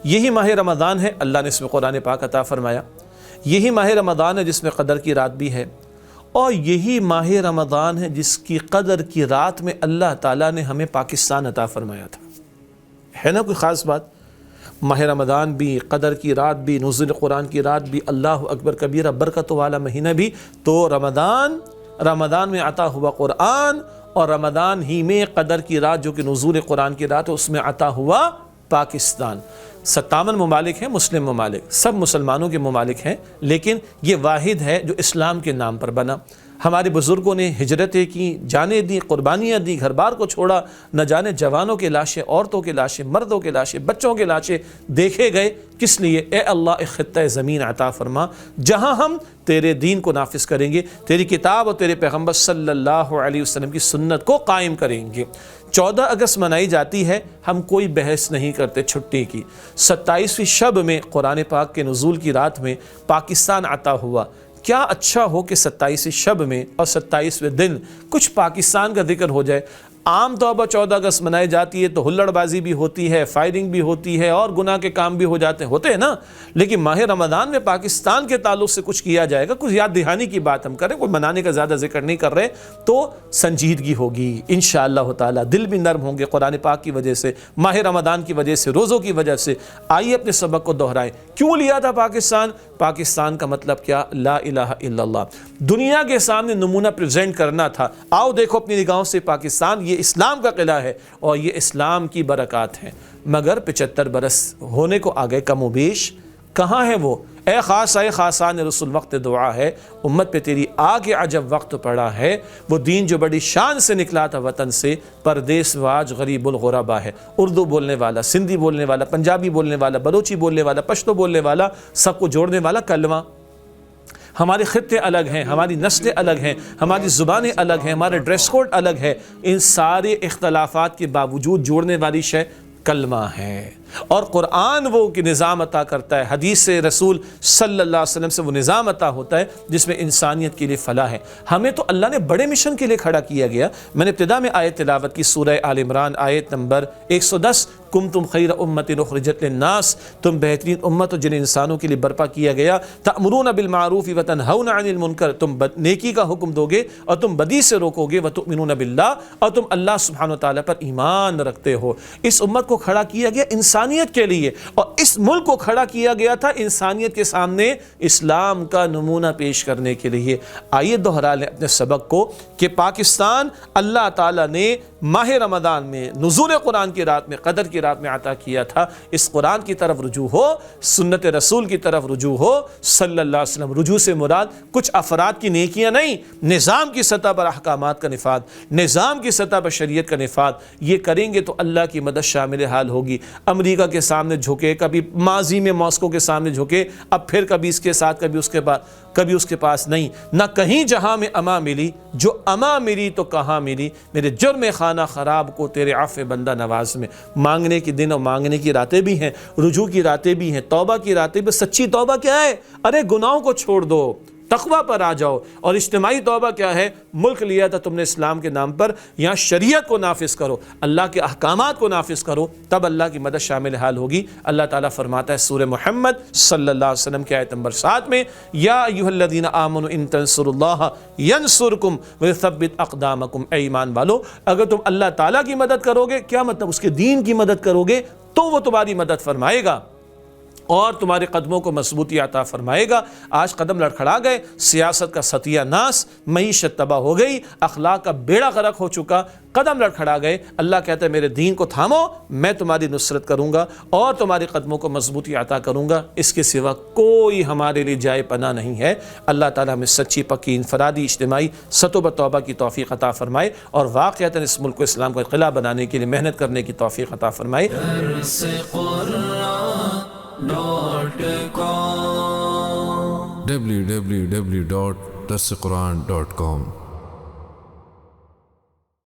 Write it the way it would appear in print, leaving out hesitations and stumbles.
یہی ماہ رمضان ہے، اللہ نے اس میں قرآن پاک عطا فرمایا، یہی ماہ رمضان ہے جس میں قدر کی رات بھی ہے، اور یہی ماہ رمضان ہے جس کی قدر کی رات میں اللہ تعالیٰ نے ہمیں پاکستان عطا فرمایا تھا۔ ہے نا کوئی خاص بات؟ ماہ رمضان بھی، قدر کی رات بھی، نزول قرآن کی رات بھی، اللہ اکبر کبیرہ، برکت والا مہینہ بھی۔ تو رمضان میں عطا ہوا قرآن، اور رمضان ہی میں قدر کی رات جو کہ نزول قرآن کی رات ہے، اس میں عطا ہوا پاکستان۔ 57 ممالک ہیں، مسلم ممالک، سب مسلمانوں کے ممالک ہیں، لیکن یہ واحد ہے جو اسلام کے نام پر بنا۔ ہمارے بزرگوں نے ہجرتیں کی، جانیں دی، قربانیاں دی، گھر بار کو چھوڑا، نہ جانے جوانوں کے لاشیں، عورتوں کے لاشیں، مردوں کے لاشیں، بچوں کے لاشیں دیکھے گئے۔ کس لیے؟ اے اللہ ایک خطہ زمین عطا فرما جہاں ہم تیرے دین کو نافذ کریں گے، تیری کتاب اور تیرے پیغمبر صلی اللہ علیہ وسلم کی سنت کو قائم کریں گے۔ 14 اگست منائی جاتی ہے، ہم کوئی بحث نہیں کرتے چھٹی کی۔ 27ویں شب میں قرآن پاک کے نزول کی رات میں پاکستان عطا ہوا۔ کیا اچھا ہو کہ 27ویں شب میں اور 27ویں دن کچھ پاکستان کا ذکر ہو جائے۔ عام طور پر 14 اگست منائی جاتی ہے تو ہلڑ بازی بھی ہوتی ہے، فائرنگ بھی ہوتی ہے، اور گناہ کے کام بھی ہوتے ہیں نا، لیکن ماہ رمضان میں پاکستان کے تعلق سے کچھ کیا جائے گا، کچھ یاد دہانی کی بات ہم کریں، کوئی منانے کا زیادہ ذکر نہیں کر رہے، تو سنجیدگی ہوگی انشاءاللہ تعالی، دل بھی نرم ہوں گے قرآن پاک کی وجہ سے، ماہ رمضان کی وجہ سے، روزوں کی وجہ سے۔ آئیے اپنے سبق کو دہرائیں، کیوں لیا تھا پاکستان کا مطلب کیا؟ لا الہ الا اللہ، دنیا کے سامنے نمونہ پریزنٹ کرنا تھا۔ آؤ دیکھو اپنی نگاہوں سے، پاکستان یہ اسلام کا قلعہ ہے اور یہ اسلام کی برکات ہیں۔ مگر 75 برس ہونے کو آگئے کم و بیش، کہاں ہے وہ؟ اے خاصائے خاصان رسول وقت دعا ہے، امت پہ تیری آگے عجب وقت پڑا ہے۔ وہ دین جو بڑی شان سے نکلا تھا وطن سے، پردیس واج غریب الغربا ہے۔ اردو بولنے والا، سندھی بولنے والا، پنجابی بولنے والا، بلوچی بولنے والا، پشتو بولنے والا، سب کو جوڑنے والا کلمہ۔ ہمارے خطے الگ ہیں، ہماری نسلیں الگ ہیں، ہماری زبانیں الگ ہیں، ہمارے ڈریس کوڈ الگ ہے، ان سارے اختلافات کے باوجود جوڑنے والی شے کلمہ ہے۔ اور قرآن وہ کہ نظام عطا کرتا ہے، حدیث رسول صلی اللہ علیہ وسلم سے وہ نظام عطا ہوتا ہے جس میں انسانیت کے لیے فلاح ہے۔ ہمیں تو اللہ نے بڑے مشن کے لیے کھڑا کیا گیا۔ میں نے ابتدا میں آیت تلاوت کی، سورہ آل عمران آیت نمبر 110، کنتم خیر امت اخرجت للناس، تم بہترین امت ہو جنہیں انسانوں کے لیے برپا کیا گیا، تأمرون بالمعروف وتنہون عن المنکر، تم نیکی کا حکم دو گے اور تم بدی سے روکو گے، وتؤمنون باللہ، اور تم اللہ سبحانہ وتعالی پر ایمان رکھتے ہو۔ اس امت کو کھڑا کیا گیا انسانیت کے لیے، اور اس ملک کو کھڑا کیا گیا تھا انسانیت کے سامنے اسلام کا نمونہ پیش کرنے کے لیے۔ آئیے دہرا لیں اپنے سبق کو کہ پاکستان اللہ تعالیٰ نے ماہ رمضان میں نزول قرآن کی رات میں، قدر کی رات میں عطا کیا تھا۔ اس قرآن کی طرف رجوع ہو، سنت رسول کی طرف رجوع ہو صلی اللہ علیہ وسلم۔ رجوع سے مراد کچھ افراد کی نیکیاں نہیں، نظام کی سطح پر احکامات کا نفاذ، نظام کی سطح پر شریعت کا نفاذ۔ یہ کریں گے تو اللہ کی مدد شامل حال ہوگی۔ امریکہ کے سامنے جھکے، کبھی ماضی میں ماسکو کے سامنے جھکے، اب پھر کبھی اس کے ساتھ، کبھی اس کے بعد، کبھی اس کے پاس نہیں، نہ کہیں جہاں میں اما ملی، جو اما ملی تو کہاں ملی، میرے جرم خانہ خراب کو تیرے عفو بندہ نواز میں۔ مانگنے کے دن اور مانگنے کی راتیں بھی ہیں، رجوع کی راتیں بھی ہیں، توبہ کی راتیں بھی۔ سچی توبہ کیا ہے؟ ارے گناہوں کو چھوڑ دو، تقوی پر آ جاؤ۔ اور اجتماعی توبہ کیا ہے؟ ملک لیا تھا تم نے اسلام کے نام پر، یہاں شریعت کو نافذ کرو، اللہ کے احکامات کو نافذ کرو، تب اللہ کی مدد شامل حال ہوگی۔ اللہ تعالیٰ فرماتا ہے سورہ محمد صلی اللہ علیہ وسلم کی آیت نمبر 7 میں، یا ایھا الذین آمنوا ان تنصروا اللہ ینصرکم ویثبت اقدامکم، اے ایمان والو اگر تم اللہ تعالیٰ کی مدد کرو گے، کیا مطلب؟ اس کے دین کی مدد کرو گے تو وہ تمہاری مدد فرمائے گا اور تمہارے قدموں کو مضبوطی عطا فرمائے گا۔ آج قدم لڑکھڑا گئے، سیاست کا ستیہ ناس، معیشت تباہ ہو گئی، اخلاق کا بیڑا غرق ہو چکا، قدم لڑکھڑا گئے۔ اللہ کہتا ہے میرے دین کو تھامو، میں تمہاری نصرت کروں گا اور تمہارے قدموں کو مضبوطی عطا کروں گا۔ اس کے سوا کوئی ہمارے لیے جائے پناہ نہیں ہے۔ اللہ تعالیٰ ہمیں سچی پکی انفرادی اجتماعی ستوبہ توبہ کی توفیق عطا فرمائے اور واقعتاً اس ملک کو اسلام کا قلعہ بنانے کے لیے محنت کرنے کی توفیق عطا فرمائے۔ www.darsequran.com